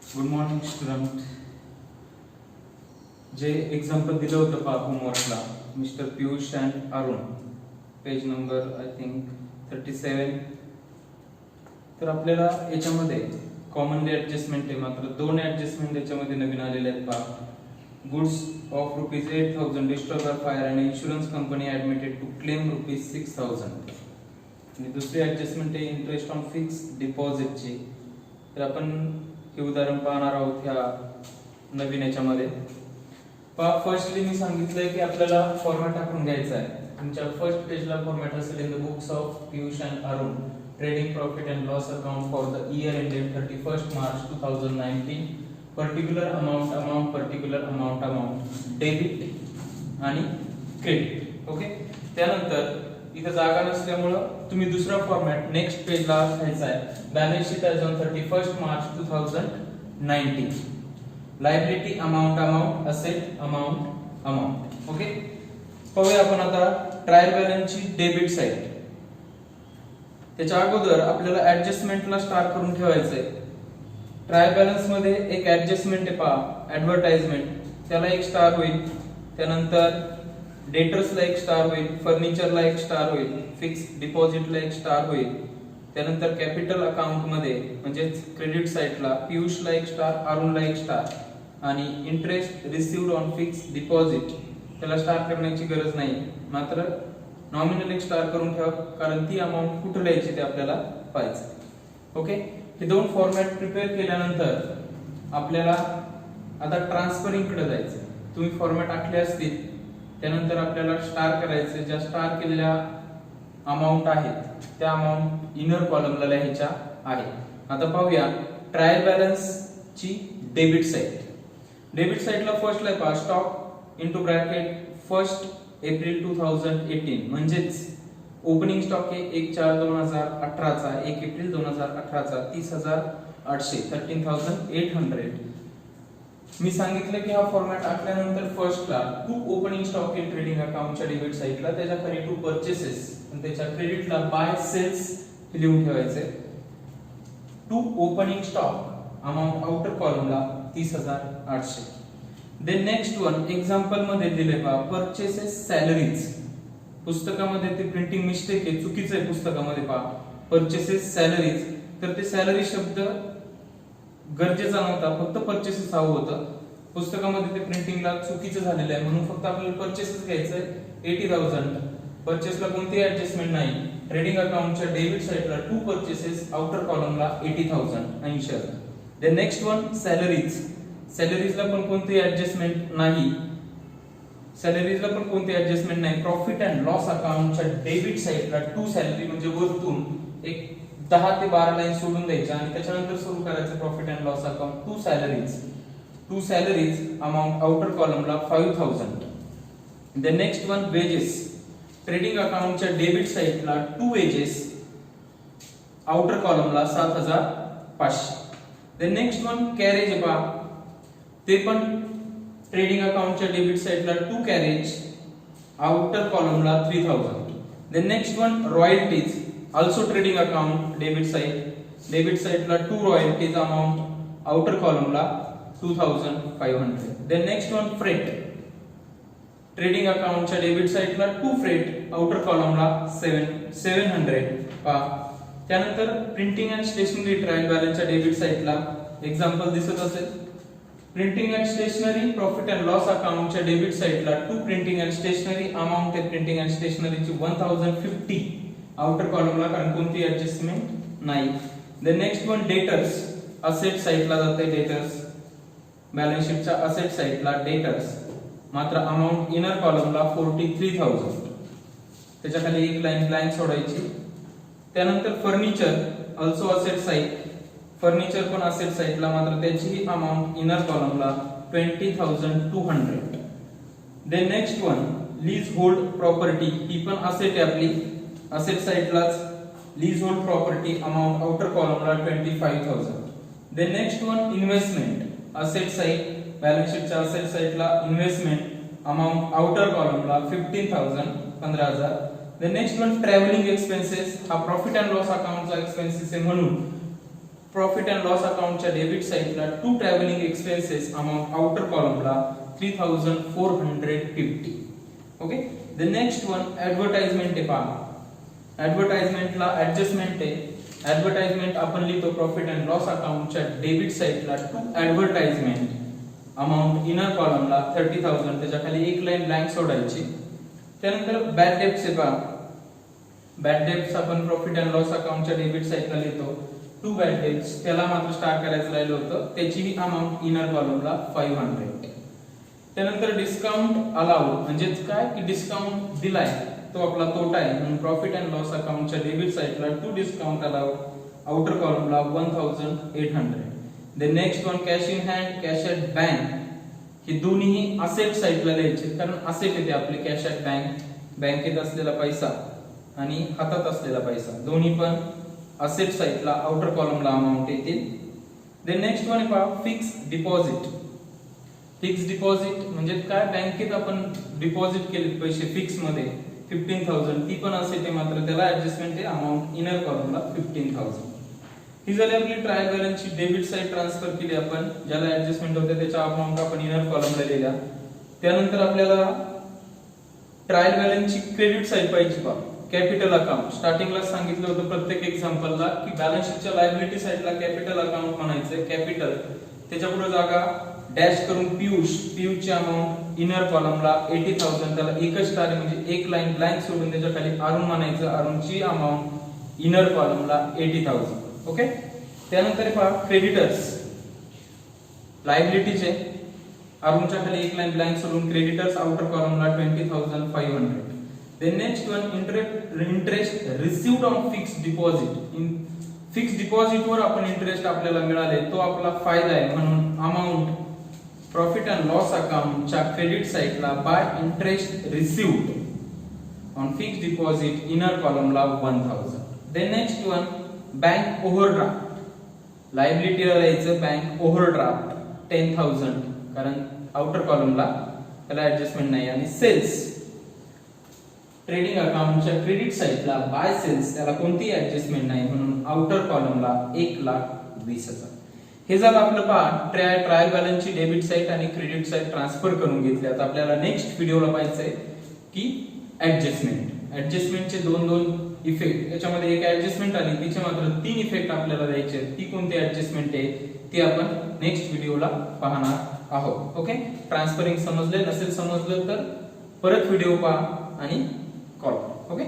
Good morning student. जे example दिलं होतं पहा होमवर्कला mister Piyush and Arun, page number I think 37. तर आपल्याला याच्यामध्ये कॉमनली ऍडजस्टमेंट आहे, मात्र दोन ऍडजस्टमेंट याच्यामध्ये नवीन आलेले आहेत पहा. Goods of ₹8,000 destroyed by fire and insurance company admitted to claim ₹6,000. आणि दुसरी ऍडजस्टमेंट आहे इंटरेस्ट ऑन फिक्स डिपॉझिटची. तर आपण हे उदाहरण पाहणार आहोत ह्या नवीन याच्यामध्ये. पहा, फर्स्टली मी सांगितलंय की आपल्याला फॉर्मॅट टाकून घ्यायचा आहे. तुमच्या फर्स्ट पेजला फॉर्मॅट असेल in the books of Piyush and Arun trading profit and loss account for the year ended 31st March 2019. Particular amount particular amount debit आणि क्रेडिट. ओके. त्यानंतर इथे जागा नसल्यामुळं तुम्ही दुसरा फॉर्मॅट नेक्स्ट पेजला घ्यायचा आहे. Balance sheet as on 31st March 2019. Liability amount asset amount. Okay. पाहूया आपण आता ट्रायल बॅलन्सची डेबिट साइड. त्याच्या अगोदर आपल्याला ऍडजस्टमेंटला स्टार करून ठेवायचं आहे. ट्रायल बॅलन्स मध्ये एक ऍडजस्टमेंट आहे पहा, ऍडव्हर्टाइजमेंट, त्याला एक स्टार होईल. त्यानंतर डेटर्सला एक स्टार होईल, फर्निचरला एक स्टार होईल, फिक्स डिपॉझिटला एक स्टार होईल. त्यानंतर कॅपिटल अकाउंट मध्ये म्हणजे क्रेडिट साइडला पियुषला एक स्टार, अरुणला एक स्टार. आणि interest received on fix deposit त्याला स्टार करण्याची गरज नाही, मात्र नॉमिनल एक स्टार करून ठेवा, कारण ती अमाउंट कुठे लिहायची ते आपल्याला पाहिजे. ओके. हे दोन फॉर्मॅट प्रिपेअर केल्यानंतर आपल्याला आता ट्रान्सफरिंग कडे जायचं. तुम्ही फॉर्मॅट आखले असतील, त्यानंतर आपल्याला स्टार करायचे. ज्या स्टार केलेल्या अमाउंट आहेत त्या अमाउंट इनर कॉलमला लिहायच्या आहेत. आता पाहूया ट्रायल बॅलन्स ची डेबिट साइड. डेबिट साइडला फर्स्टला पहा स्टॉक इनटू ब्रॅकेट 1 एप्रिल 2018 म्हणजेच ओपनिंग स्टॉक आहे 1/4/2018 चा, 1 एप्रिल 2018 चा 30,800 13,800. मी सांगितलं की हा फॉर्मॅट आखल्यानंतर फर्स्टला to opening stock in trading अकाउंटच्या डेबिट साइडला त्याच्या खाली टू परचेसेस आणि त्याच्या क्रेडिटला बाय सेल्स लिहून ठेवायचे. To opening stock amount outer कॉलमला 30,800. देन नेक्स्ट वन एक्झाम्पल मध्ये दिले पहा परचेसेस सॅलरीज. पुस्तकामध्ये ते प्रिंटिंग मिस्टेक आहे, चुकीचं आहे पुस्तकामध्ये पहा परचेसेस सॅलरीज. तर ते सॅलरी शब्द गरजेचा नव्हता, फक्त परचेसेस हवं होतं. पुस्तकामध्ये ते प्रिंटिंगला चुकीचं झालेलं आहे, म्हणून फक्त आपल्याला परचेसेस घ्यायचंय 80,000. परचेसला कोणती ऍडजस्टमेंट नाही. ट्रेडिंग अकाउंटच्या डेबिट साइडला टू परचेसेस आउटर कॉलमला 80,000 80,000. The next one salaries. सॅलरीजला पण कोणती ऍडजस्टमेंट नाही. सॅलरीजला पण कोणती ऍडजस्टमेंट नाही. प्रॉफिट अँड लॉस अकाउंटच्या डेबिट साइडला टू सॅलरी म्हणजे वरतून एक 10 ते 12 लाईन सोडून द्यायच्या आणि त्याच्यानंतर सुरू करायचं profit and loss account. To salaries amount outer कॉलमला 5,000. The next one wages. Trading अकाउंटच्या डेबिट साइडला टू वेजेस आउटर कॉलमला 7,500. द नेक्स्ट वन कॅरेज पहा, ते पण ट्रेडिंग अकाउंटच्या डेबिट साइडला टू कॅरेज आउटर कॉलमला 3,000. The next one royalties also trading account debit side ला टू रॉयल्टीज अमाउंट आउटर कॉलमला 2,500. then next one freight. Trading अकाउंटच्या डेबिट साइडला टू फ्रेट आउटर कॉलमला 700 पहा. त्यानंतर प्रिंटिंग अँड स्टेशनरी ट्रायल बॅलन्सच्या डेबिट साइडला एक्झाम्पल दिसत असेल. Printing and stationery profit and loss अकाउंटच्या डेबिट साइडला to printing and stationery amount आहे प्रिंटिंग अँड स्टेशनरीची 1,050 आउटर कॉलमला, कारण कोणती ऍडजस्टमेंट नाही. The next one debtors. Asset साइडला जाते डेटर्स. बॅलन्स शीटच्या असेट साइडला डेटर्स, मात्र अमाउंट इनर कॉलमला 43,000. त्याच्या खाली एक लाईन ब्लँक सोडायची. त्यानंतर furniture also asset side. Furniture पण असेट साइडला, मात्र त्याची अमाउंट इनर कॉलमला 20,200. Then next one leasehold property. ही पण असेट आहे आपली. असेट साइडलाच leasehold property amount outer कॉलमला 25,000. Then next one investment. Asset side balance शीटच्या असेट साइडला इन्व्हेस्टमेंट अमाउंट आउटर कॉलमला 15,000 15,000. The next one travelling expenses. हा प्रॉफिट अँड लॉस अकाउंटचा एक्सपेन्सेस आहे, म्हणून प्रॉफिट अँड लॉस अकाउंटच्या डेबिट साइडला to travelling expenses amount outer कॉलमला 3450. Okay. The next one advertisement आहे पहा. ऍडव्हर्टाइजमेंटला ऍडजस्टमेंट आहे. ऍडव्हर्टाइजमेंट आपण लिहितो प्रॉफिट अँड लॉस अकाउंटच्या डेबिट साइडला टू ऍडव्हर्टाइजमेंट अमाउंट इनर कॉलमला 30,000, त्याच्या खाली एक लाईन ब्लँक सोडायची. त्यानंतर बॅड डेब्ट्स आहे पहा. बॅड डेब्ट्स आपण प्रॉफिट अँड लॉस अकाउंटच्या डेबिट साइडला लिहितो. टू बॅड डेब्ट्स त्याला मात्र स्टार करायचं राहिलं होतं, त्याची ही अमाउंट इनर कॉलमला 500. त्यानंतर डिस्काउंट अलाउड म्हणजे काय की डिस्काउंट दिलाय तो आपला तोटा आहे, म्हणून प्रॉफिट अँड लॉस अकाउंटच्या डेबिट साइडला टू डिस्काउंट अलाउड आउटर कॉलमला 1800. The next one cash in hand, cash at bank, हे दोन्ही असेट साइडला लिहायचे, कारण असेट येते आपले कॅश ॲट बँक, बँकेत असलेला पैसा आणि हातात असलेला पैसा, दोन्ही पण असेट साइडला आउटर कॉलमला अमाउंट येतील. द नेक्स्ट वन पहा फिक्स डिपॉझिट. फिक्स डिपॉझिट म्हणजे काय, बँकेत आपण डिपॉझिट केले पैसे फिक्स मध्ये 15,000, ती पण असेट आहे, मात्र त्याला ऍडजस्टमेंट आहे अमाउंट इनर कॉलमला 15,000. ही झाली आपली ट्रायल बॅलन्सची डेबिट साइड ट्रान्सफर केली आपण, ज्याला ऍडजस्टमेंट होते त्याच्या अमाउंट आपण इनर कॉलमला लिहिल्या. त्यानंतर आपल्याला ट्रायल बॅलन्सची क्रेडिट साइड पाहिजे पहा. कॅपिटल अकाउंट स्टार्टिंगला सांगितलं होतं प्रत्येक एक्झाम्पलला की बॅलन्स शीटच्या लायबिलिटी साइडला कॅपिटल अकाउंट म्हणायचं. कॅपिटल त्याच्या पुढे जागा डॅश करून पीयूची अमाउंट इनर कॉलमला 80,000, त्याला एकच स्टार म्हणजे एक लाईन ब्लँक सोडून त्याच्या खाली अरुण म्हणायचं. अरुणची अमाउंट इनर कॉलमला 80,000. ओके. त्यानंतर पहा क्रेडिटर्स लायबिलिटीचे, अरुणच्या खाली एक लाईन ब्लँक सोडून creditors outer कॉलमला 20,500. The next one interest received on fixed deposit. In fixed deposit वर आपण इंटरेस्ट आपल्याला मिळाले तो आपला फायदा आहे, म्हणून अमाउंट प्रॉफिट अँड लॉस अकाउंटच्या क्रेडिट साइडला by interest received on fixed deposit inner कॉलमला 1,000. The next one bank overdraft, लायबिलिटीला लिहायचं बँक ओव्हरड्राफ्ट 10,000, कारण आउटर कॉलमला त्याला ऍडजस्टमेंट नाही. आणि सेल्स ट्रेडिंग अकाउंटच्या क्रेडिट साइडला बाय सेल्स त्याला कोणतीही ऍडजस्टमेंट नाही, म्हणून आउटर कॉलमला 1,20,000. हे झालं आपलं पहा ट्रायल बॅलन्सची डेबिट साइड आणि क्रेडिट साइड ट्रान्सफर करून घेतली. आता आपल्याला नेक्स्ट व्हिडिओला पाहायचंय की ऍडजस्टमेंटचे दोन इफेक्ट, याच्यामध्ये एक ऍडजस्टमेंट आली तिचे मात्र 3 इफेक्ट आपल्याला द्यायचे. ती कोणती ऍडजस्टमेंट आहे ती आपण नेक्स्ट व्हिडिओला पाहणार आहोत. ओके. ट्रान्सफरिंग समजले नसेल समजलं तर परत व्हिडिओ पहा आणि कॉल. ओके.